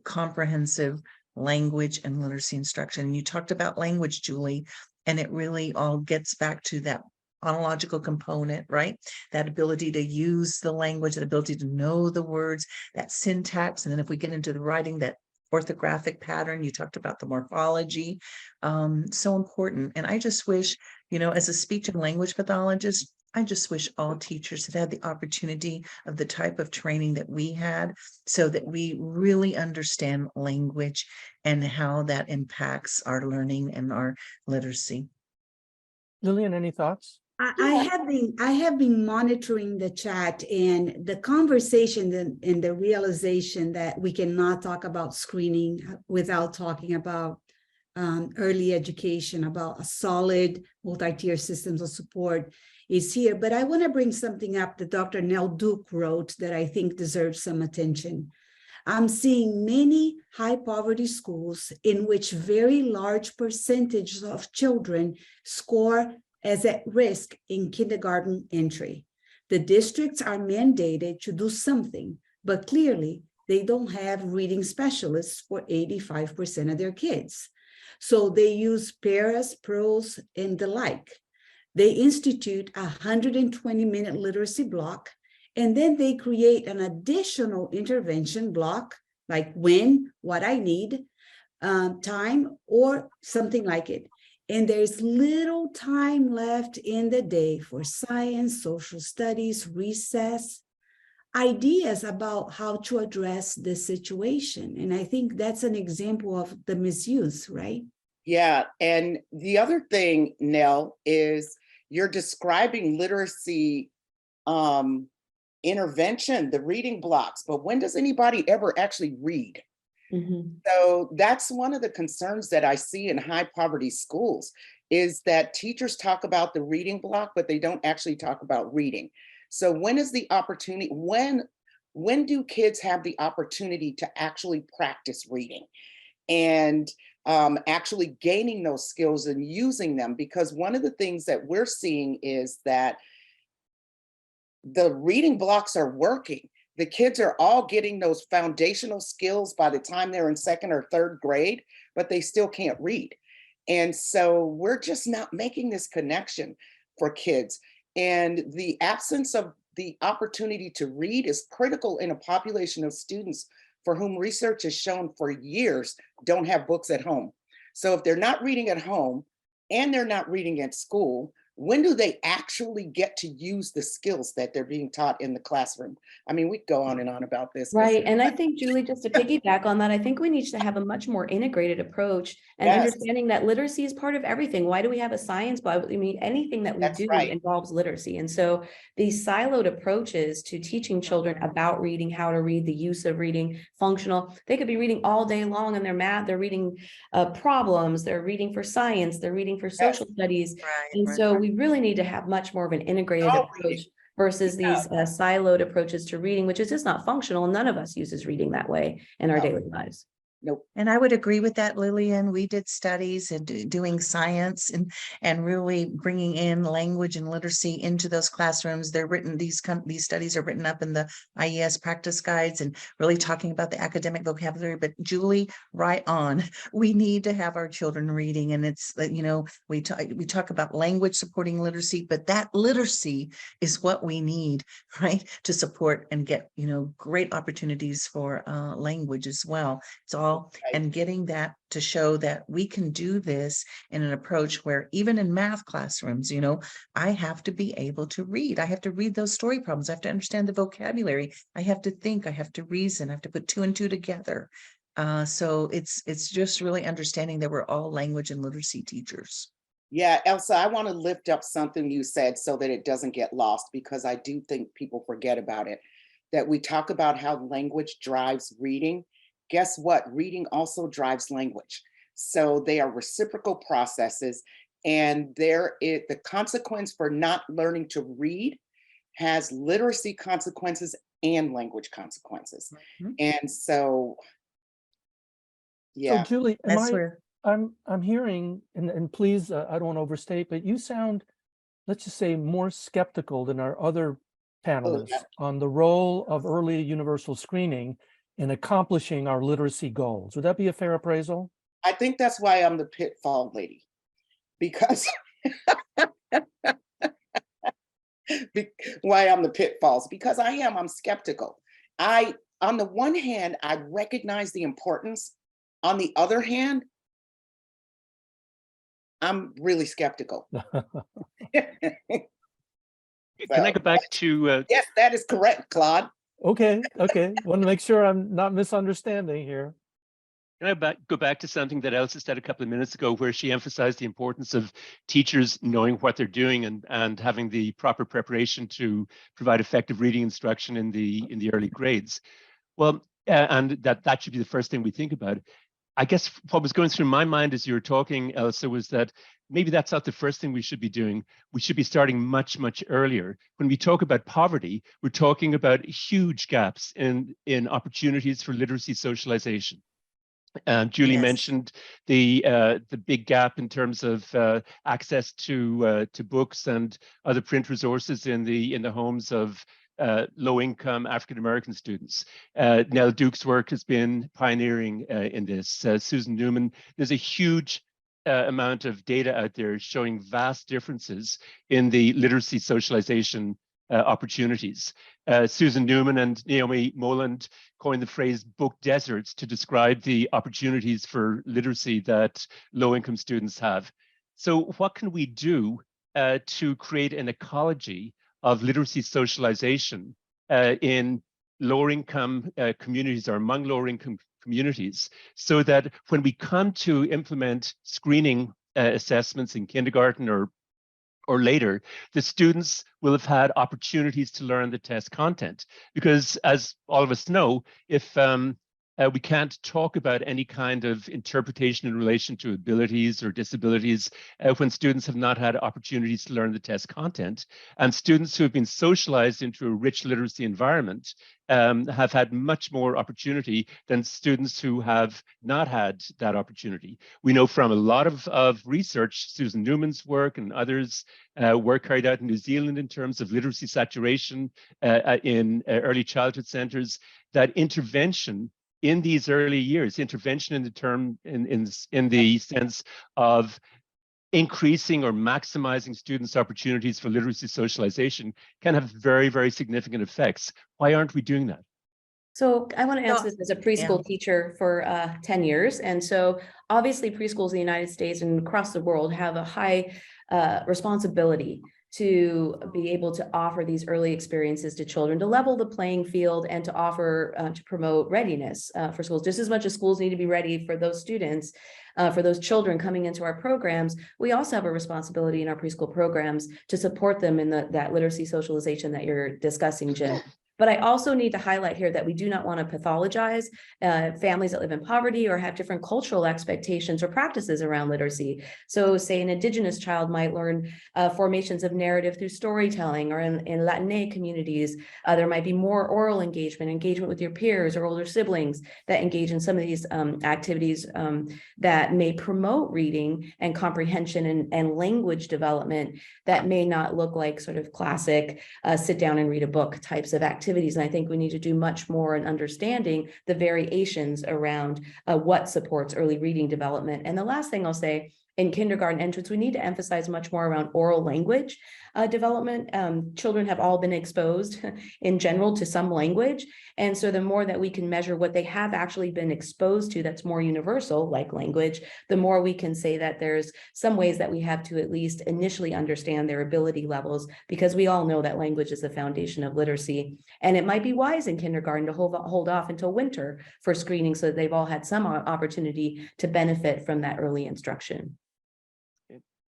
comprehensive language and literacy instruction. And you talked about language, Julie, and it really all gets back to that phonological component, right? That ability to use the language, that ability to know the words, that syntax. And then if we get into the writing, that orthographic pattern, you talked about the morphology, so important. And I just wish, as a speech and language pathologist, I just wish all teachers had the opportunity of the type of training that we had, so that we really understand language and how that impacts our learning and our literacy. Lillian, any thoughts? I have been monitoring the chat and the conversation and the realization that we cannot talk about screening without talking about early education, about a solid multi-tier systems of support is here. But I want to bring something up that Dr. Nell Duke wrote that I think deserves some attention. I'm seeing many high poverty schools in which very large percentages of children score as at risk in kindergarten entry. The districts are mandated to do something, but clearly they don't have reading specialists for 85% of their kids. So they use paras, pros, and the like. They institute a 120-minute literacy block, and then they create an additional intervention block, like when, what I need, time, or something like it. And there's little time left in the day for science, social studies, recess, ideas about how to address the situation. And I think that's an example of the misuse, right? Yeah, and the other thing, Nell, is you're describing literacy intervention, the reading blocks, but when does anybody ever actually read? So that's one of the concerns that I see in high poverty schools, is that teachers talk about the reading block, but they don't actually talk about reading. So when is the opportunity, when do kids have the opportunity to actually practice reading and actually gaining those skills and using them? Because one of the things that we're seeing is that the reading blocks are working. The kids are all getting those foundational skills by the time they're in second or third grade, but they still can't read. And so we're just not making this connection for kids. And the absence of the opportunity to read is critical in a population of students for whom research has shown for years don't have books at home. So if they're not reading at home and they're not reading at school, when do they actually get to use the skills that they're being taught in the classroom? I mean, we could go on and on about this. Right. And I think, Julie, just to piggyback on that, I think we need to have a much more integrated approach and Yes. understanding that literacy is part of everything. Why do we have a science Bible? I mean, anything that we That's do right. involves literacy. And so these siloed approaches to teaching children about reading, how to read, the use of reading, functional, they could be reading all day long in their math, they're reading problems, they're reading for science, they're reading for social studies. And so we really need to have much more of an integrated approach versus these siloed approaches to reading, which is just not functional. And none of us uses reading that way in our daily lives. Nope. And I would agree with that, Lillian. We did studies and doing science and really bringing in language and literacy into those classrooms. They're written, these studies are written up in the IES practice guides and really talking about the academic vocabulary. But Julie, right on. We need to have our children reading, and it's, you know, we talk about language supporting literacy, but that literacy is what we need, right, to support and get, you know, great opportunities for language as well. It's all. And getting that to show that we can do this in an approach where even in math classrooms, you know, I have to be able to read. I have to read those story problems. I have to understand the vocabulary. I have to think. I have to reason. I have to put two and two together. So it's just really understanding that we're all language and literacy teachers. Yeah, Elsa, I want to lift up something you said so that it doesn't get lost, because I do think people forget about it. That we talk about how language drives reading. Guess what? Reading also drives language. So they are reciprocal processes, and the consequence for not learning to read has literacy consequences and language consequences. Mhm. And so, yeah. So Julie, That's where I'm hearing, and please, I don't want to overstate, but you sound, let's just say, more skeptical than our other panelists on the role of early universal screening in accomplishing our literacy goals. Would that be a fair appraisal? I think that's why I'm the pitfall lady, because why I'm the pitfalls, because I'm skeptical. On the one hand, I recognize the importance. On the other hand, I'm really skeptical. Can I go back to Yes, that is correct, Claude. Okay. Want to make sure I'm not misunderstanding here. Can I go back to something that Elsa said a couple of minutes ago, where she emphasized the importance of teachers knowing what they're doing and having the proper preparation to provide effective reading instruction in the early grades. Well, and that should be the first thing we think about. I guess what was going through my mind as you were talking, Elsa, was that maybe that's not the first thing we should be doing. We should be starting much, much earlier. When we talk about poverty, we're talking about huge gaps in opportunities for literacy socialization. Julie mentioned the big gap in terms of access to books and other print resources in the homes of low-income African-American students. Nell Duke's work has been pioneering in this. Susan Newman, there's a huge amount of data out there showing vast differences in the literacy socialization opportunities. Susan Newman and Naomi Moland coined the phrase book deserts to describe the opportunities for literacy that low-income students have. So what can we do to create an ecology of literacy socialization in lower income communities or among lower income communities, so that when we come to implement screening assessments in kindergarten or later, the students will have had opportunities to learn the test content? Because as all of us know, if We can't talk about any kind of interpretation in relation to abilities or disabilities when students have not had opportunities to learn the test content. And students who have been socialized into a rich literacy environment have had much more opportunity than students who have not had that opportunity. We know from a lot of research, Susan Newman's work and others, work carried out in New Zealand in terms of literacy saturation in early childhood centers, that intervention in these early years, intervention in the term, in the sense of increasing or maximizing students' opportunities for literacy socialization, can have very, very significant effects. Why aren't we doing that? So I want to answer So- this as a preschool teacher for 10 years. And so obviously preschools in the United States and across the world have a high responsibility to be able to offer these early experiences to children, to level the playing field and to offer, to promote readiness for schools. Just as much as schools need to be ready for those students, for those children coming into our programs, we also have a responsibility in our preschool programs to support them in that literacy socialization that you're discussing, Jim. But I also need to highlight here that we do not want to pathologize families that live in poverty or have different cultural expectations or practices around literacy. So say an Indigenous child might learn formations of narrative through storytelling, or in Latin communities, there might be more oral engagement with your peers or older siblings that engage in some of these activities that may promote reading and comprehension and language development that may not look like sort of classic sit down and read a book types of activities. And I think we need to do much more in understanding the variations around what supports early reading development. And the last thing I'll say, in kindergarten entrance, we need to emphasize much more around oral language development. Children have all been exposed in general to some language. And so the more that we can measure what they have actually been exposed to that's more universal, like language, the more we can say that there's some ways that we have to at least initially understand their ability levels, because we all know that language is the foundation of literacy. And it might be wise in kindergarten to hold off until winter for screening so that they've all had some opportunity to benefit from that early instruction.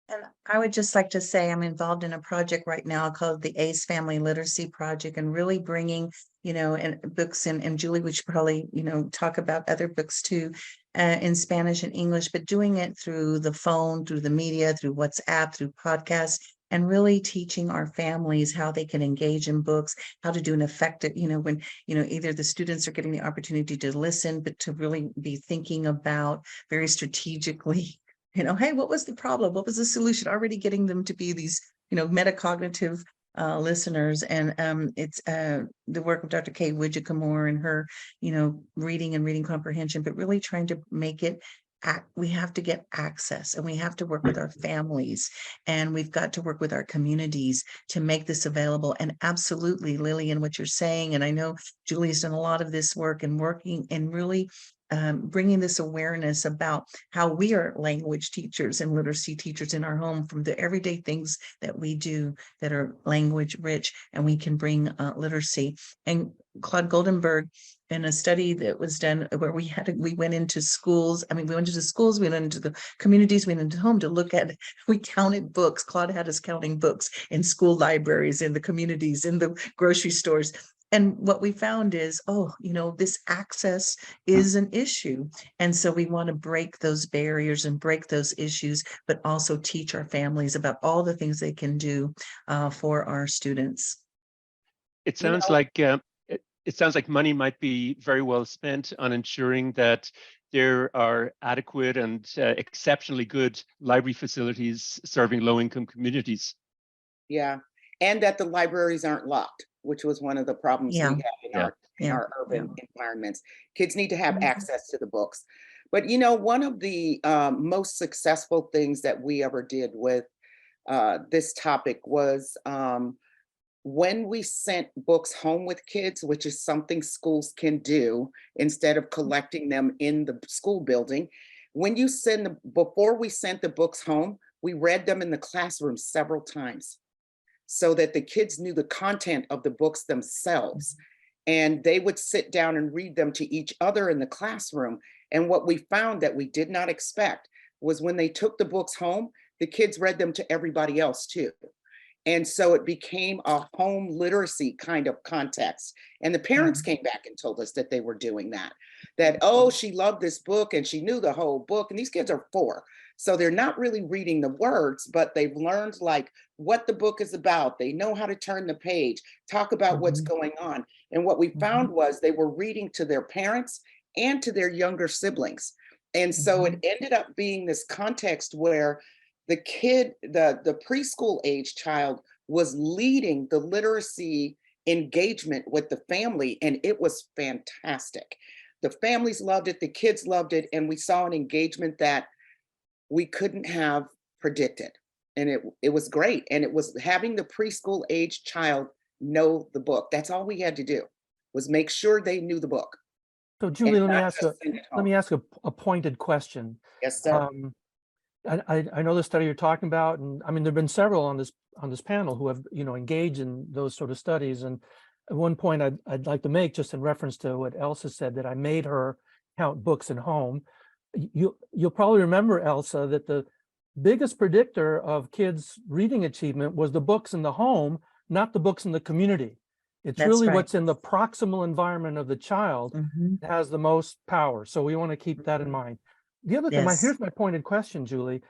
And I would just like to say I'm involved in a project right now called the ACE Family Literacy Project, and really bringing, and books, and Julie, we should probably, talk about other books too, in Spanish and English, but doing it through the phone, through the media, through WhatsApp, through podcasts, and really teaching our families how they can engage in books, how to do an effective, when, either the students are getting the opportunity to listen, but to really be thinking about very strategically, hey, what was the problem? What was the solution? Already getting them to be these, metacognitive listeners. And it's the work of Dr. Kay Widjicamore and her, reading and reading comprehension, but really trying to make it, we have to get access, and we have to work with our families, and we've got to work with our communities to make this available. And absolutely, Lillian, what you're saying, and I know Julie's done a lot of this work and working and really bringing this awareness about how we are language teachers and literacy teachers in our home, from the everyday things that we do that are language rich, and we can bring literacy. And Claude Goldenberg, in a study that was done where we went into schools. We went into schools, we went into the communities, we went into home to look at, we counted books. Claude had us counting books in school libraries, in the communities, in the grocery stores. And what we found is, this access is an issue. And so we want to break those barriers and break those issues, but also teach our families about all the things they can do for our students. It sounds like it sounds like money might be very well spent on ensuring that there are adequate and exceptionally good library facilities serving low-income communities. Yeah, and that the libraries aren't locked, which was one of the problems we have in our urban environments. Kids need to have access to the books. But one of the most successful things that we ever did with this topic was when we sent books home with kids, which is something schools can do instead of collecting them in the school building. When you before we sent the books home, we read them in the classroom several times, so that the kids knew the content of the books themselves. And they would sit down and read them to each other in the classroom. And what we found that we did not expect was when they took the books home, the kids read them to everybody else too. And so it became a home literacy kind of context. And the parents came back and told us that they were doing that, oh, she loved this book and she knew the whole book. And these kids are 4. So they're not really reading the words, but they've learned like what the book is about. They know how to turn the page, talk about what's going on. And what we found was they were reading to their parents and to their younger siblings. And so it ended up being this context where the kid, the preschool age child, was leading the literacy engagement with the family, and it was fantastic. The families loved it, the kids loved it, and we saw an engagement that we couldn't have predicted. And it was great. And it was having the preschool age child know the book. That's all we had to do, was make sure they knew the book. So Julie, And let not me just ask a pointed question. Yes, sir. I know the study you're talking about, and I mean, there've been several on this panel who have, engaged in those sort of studies. And at one point I'd like to make, just in reference to what Elsa said, that I made her count books at home. You'll probably remember, Elsa, that the biggest predictor of kids' reading achievement was the books in the home, not the books in the community. It's That's really right. what's in the proximal environment of the child that has the most power. So we want to keep that in mind. The other thing, Yes. here's my pointed question, Julie.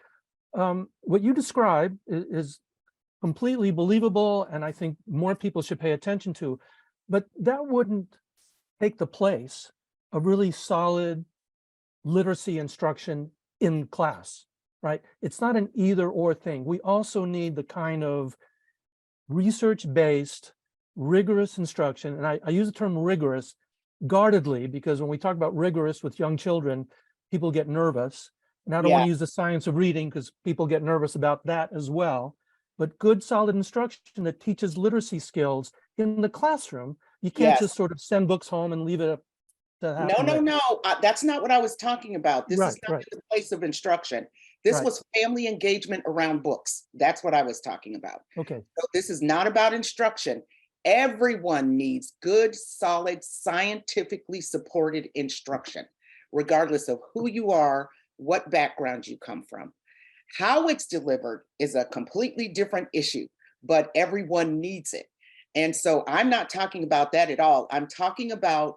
What you describe is completely believable, and I think more people should pay attention to, but that wouldn't take the place of really solid literacy instruction in class, right? It's not an either or thing. We also need the kind of research-based, rigorous instruction, and I use the term rigorous guardedly, because when we talk about rigorous with young children, people get nervous. And I don't want to use the science of reading because people get nervous about that as well. But good, solid instruction that teaches literacy skills in the classroom. You can't just sort of send books home and leave it up to happen. No. That's not what I was talking about. This is not the place of instruction. This was family engagement around books. That's what I was talking about. Okay. So this is not about instruction. Everyone needs good, solid, scientifically supported instruction, regardless of who you are, what background you come from. How it's delivered is a completely different issue, but everyone needs it. And so I'm not talking about that at all. I'm talking about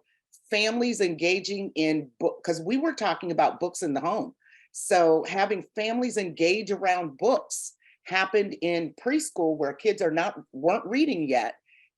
families engaging in book, because we were talking about books in the home. So having families engage around books happened in preschool, where kids weren't reading yet,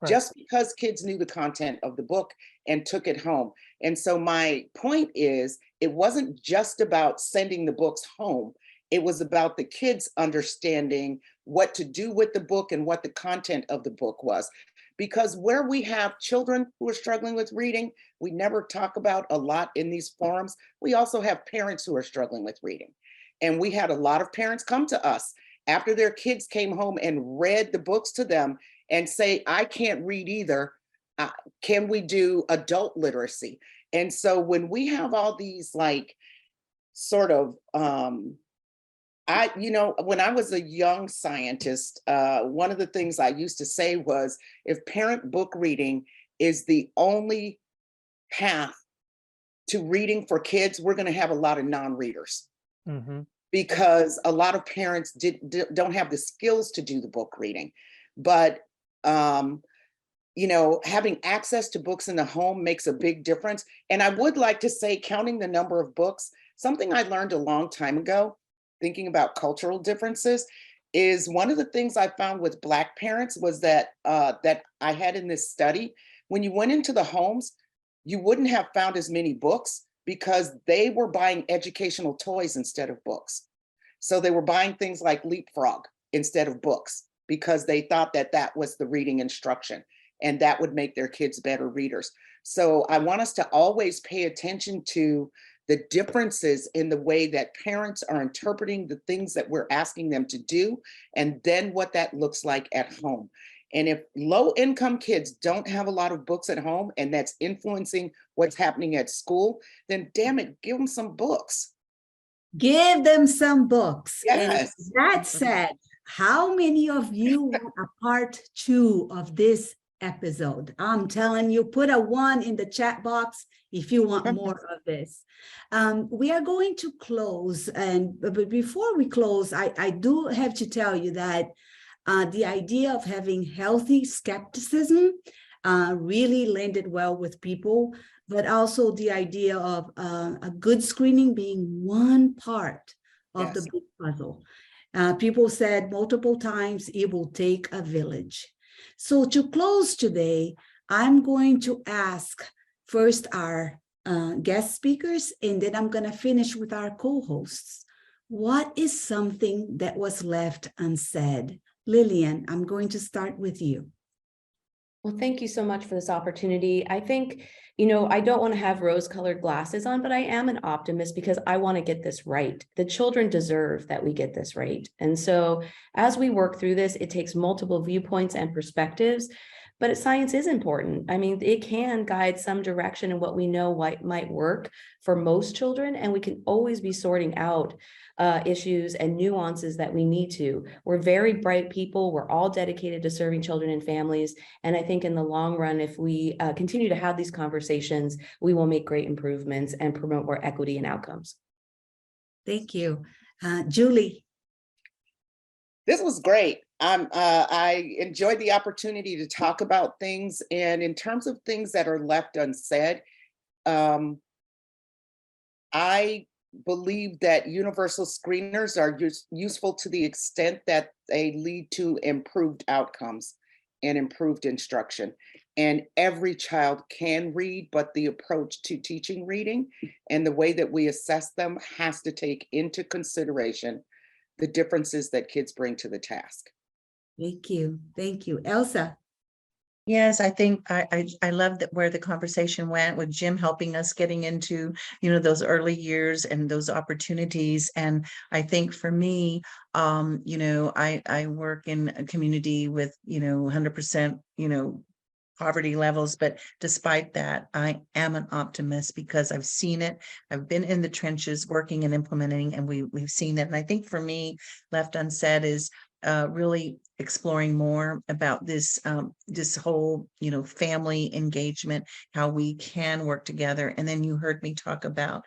just because kids knew the content of the book and took it home. And so my point is, it wasn't just about sending the books home. It was about the kids understanding what to do with the book and what the content of the book was. Because where we have children who are struggling with reading, we never talk about a lot in these forums. We also have parents who are struggling with reading. And we had a lot of parents come to us after their kids came home and read the books to them and say, I can't read either. Can we do adult literacy? And so when we have all these like sort of, when I was a young scientist, one of the things I used to say was, if parent book reading is the only path to reading for kids, we're going to have a lot of non-readers. Because a lot of parents don't have the skills to do the book reading. But having access to books in the home makes a big difference. And I would like to say, counting the number of books, something I learned a long time ago, thinking about cultural differences, is one of the things I found with Black parents was that that I had in this study. When you went into the homes, you wouldn't have found as many books because they were buying educational toys instead of books. So they were buying things like Leapfrog instead of books, because they thought that that was the reading instruction and that would make their kids better readers. So I want us to always pay attention to the differences in the way that parents are interpreting the things that we're asking them to do, and then what that looks like at home. And if low-income kids don't have a lot of books at home and that's influencing what's happening at school, then damn it, give them some books. Give them some books. Yes. And that said, how many of you want a part 2 of this episode? I'm telling you, put a 1 in the chat box if you want more of this. We are going to close, but before we close, I do have to tell you that The idea of having healthy skepticism really landed well with people, but also the idea of a good screening being one part of the Yes. big puzzle. People said multiple times, it will take a village. So to close today, I'm going to ask first our guest speakers, and then I'm going to finish with our co-hosts. What is something that was left unsaid? Lillian, I'm going to start with you. Well, thank you so much for this opportunity. I think, I don't want to have rose-colored glasses on, but I am an optimist because I want to get this right. The children deserve that we get this right. And so as we work through this, it takes multiple viewpoints and perspectives, but science is important. I mean, it can guide some direction in what we know what might work for most children, and we can always be sorting out issues and nuances that we need to. We're very bright people. We're all dedicated to serving children and families. And I think in the long run, if we continue to have these conversations, we will make great improvements and promote more equity and outcomes. Thank you. Julie. This was great. I enjoyed the opportunity to talk about things. And in terms of things that are left unsaid, I believe that universal screeners are useful to the extent that they lead to improved outcomes and improved instruction. And every child can read, but the approach to teaching reading and the way that we assess them has to take into consideration the differences that kids bring to the task. Thank you. Thank you. Elsa. Yes, I think I love that where the conversation went with Jim helping us getting into, those early years and those opportunities. And I think for me, I work in a community with, 100%, poverty levels, but despite that, I am an optimist because I've seen it. I've been in the trenches working and implementing, and we've seen it. And I think for me, left unsaid is really exploring more about this whole family engagement, how we can work together. And then you heard me talk about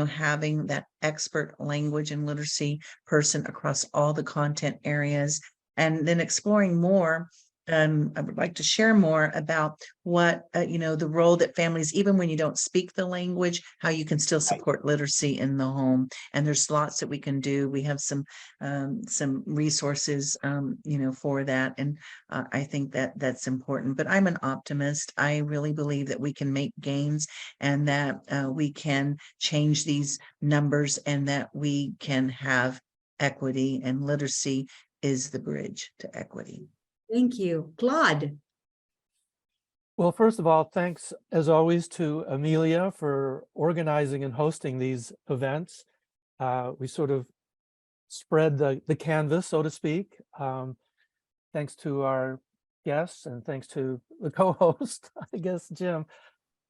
having that expert language and literacy person across all the content areas, and then exploring more. I would like to share more about what, the role that families, even when you don't speak the language, how you can still support literacy in the home. And there's lots that we can do. We have some resources, for that. And I think that that's important, but I'm an optimist. I really believe that we can make gains and that we can change these numbers and that we can have equity, and literacy is the bridge to equity. Thank you. Claude. Well, first of all, thanks as always to Amelia for organizing and hosting these events. We sort of spread the canvas, so to speak. Thanks to our guests and thanks to the co-host, I guess, Jim.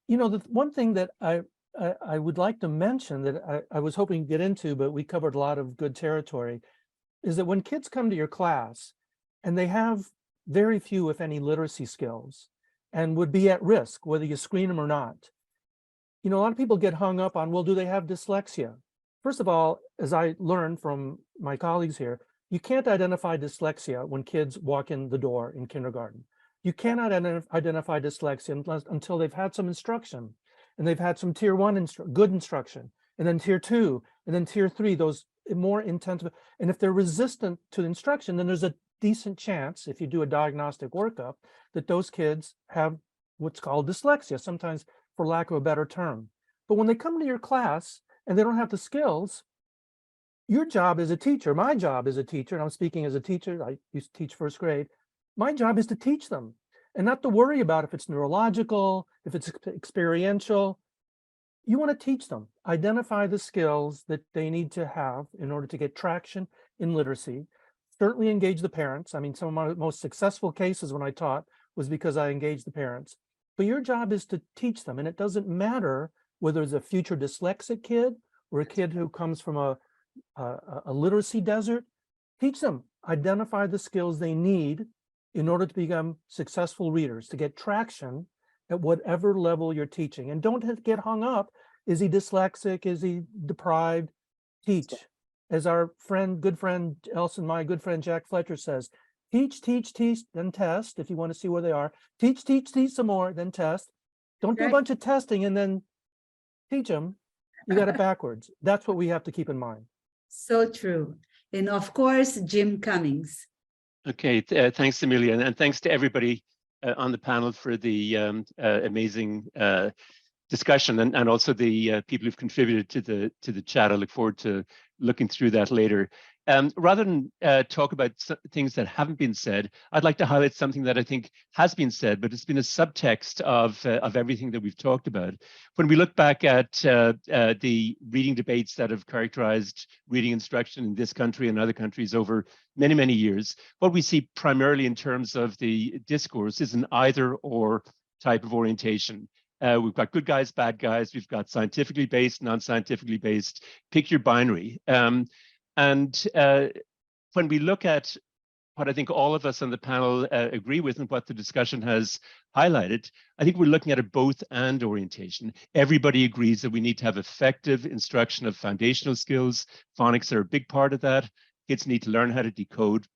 The one thing that I would like to mention that I was hoping to get into, but we covered a lot of good territory, is that when kids come to your class and they have very few, if any, literacy skills and would be at risk, whether you screen them or not. A lot of people get hung up on, well, do they have dyslexia? First of all, as I learned from my colleagues here, you can't identify dyslexia when kids walk in the door in kindergarten. You cannot identify dyslexia until they've had some instruction, and they've had some tier 1 good instruction, and then tier 2, and then tier 3, those more intensive. And if they're resistant to instruction, then there's a decent chance, if you do a diagnostic workup, that those kids have what's called dyslexia, sometimes for lack of a better term. But when they come to your class and they don't have the skills, your job as a teacher, my job as a teacher, and I'm speaking as a teacher, I used to teach first grade, my job is to teach them and not to worry about if it's neurological, if it's experiential. You want to teach them, identify the skills that they need to have in order to get traction in literacy. Certainly engage the parents. I mean, some of my most successful cases when I taught was because I engaged the parents. But your job is to teach them, and it doesn't matter whether it's a future dyslexic kid or a kid who comes from a literacy desert. Teach them, identify the skills they need in order to become successful readers, to get traction at whatever level you're teaching. And don't get hung up. Is he dyslexic? Is he deprived? Teach. As our good friend Elsa and my good friend Jack Fletcher says, teach, then test if you want to see where they are. Teach some more, then test. Don't do a Right. bunch of testing and then teach them. You got it backwards. That's what we have to keep in mind. So true. And of course, Jim Cummings. Okay, thanks, Amelia, and thanks to everybody on the panel for the amazing discussion, and also the people who've contributed to the chat. I look forward to looking through that later. Rather than talk about things that haven't been said, I'd like to highlight something that I think has been said, but it's been a subtext of everything that we've talked about. When we look back at the reading debates that have characterized reading instruction in this country and other countries over many, many years, what we see primarily in terms of the discourse is an either-or type of orientation. We've got good guys, bad guys. We've got scientifically based, non-scientifically based. Pick your binary. And when we look at what I think all of us on the panel agree with and what the discussion has highlighted, I think we're looking at a both and orientation. Everybody agrees that we need to have effective instruction of foundational skills. Phonics are a big part of that. Kids need to learn how to decode.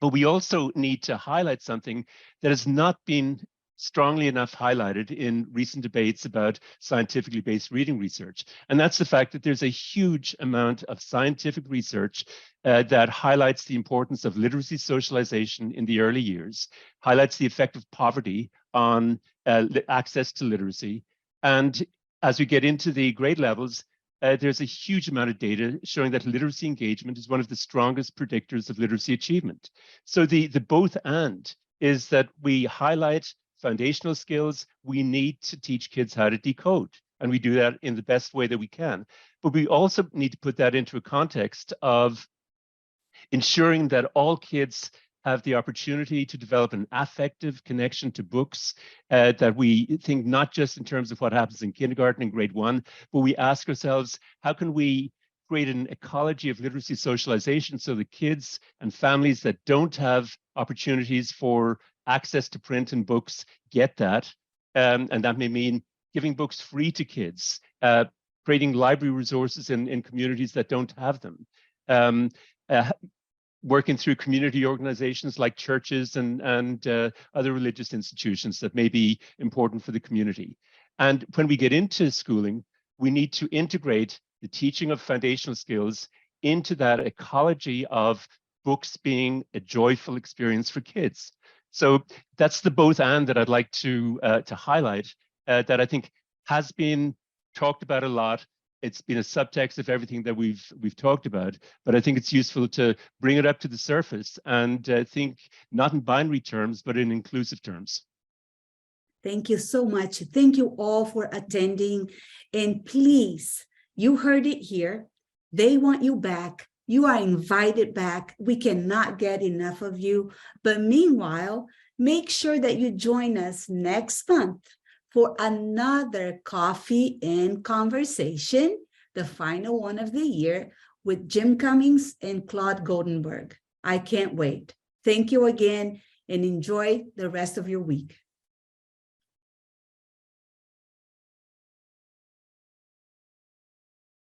But we also need to highlight something that has not been strongly enough highlighted in recent debates about scientifically based reading research. And that's the fact that there's a huge amount of scientific research that highlights the importance of literacy socialization in the early years, highlights the effect of poverty on access to literacy. And as we get into the grade levels, there's a huge amount of data showing that literacy engagement is one of the strongest predictors of literacy achievement. So the both and is that we highlight foundational skills. We need to teach kids how to decode, and we do that in the best way that we can. But we also need to put that into a context of ensuring that all kids have the opportunity to develop an affective connection to books, that we think not just in terms of what happens in kindergarten and grade 1, but we ask ourselves, how can we create an ecology of literacy socialization so the kids and families that don't have opportunities for access to print and books get that, and that may mean giving books free to kids, creating library resources in communities that don't have them, working through community organizations like churches and other religious institutions that may be important for the community. And when we get into schooling, we need to integrate the teaching of foundational skills into that ecology of books being a joyful experience for kids. So that's the both and that I'd like to highlight, that I think has been talked about a lot. It's been a subtext of everything that we've talked about, but I think it's useful to bring it up to the surface and think not in binary terms, but in inclusive terms. Thank you so much. Thank you all for attending. And please, you heard it here. They want you back. You are invited back. We cannot get enough of you. But meanwhile, make sure that you join us next month for another coffee and conversation, the final one of the year, with Jim Cummings and Claude Goldenberg. I can't wait. Thank you again and enjoy the rest of your week.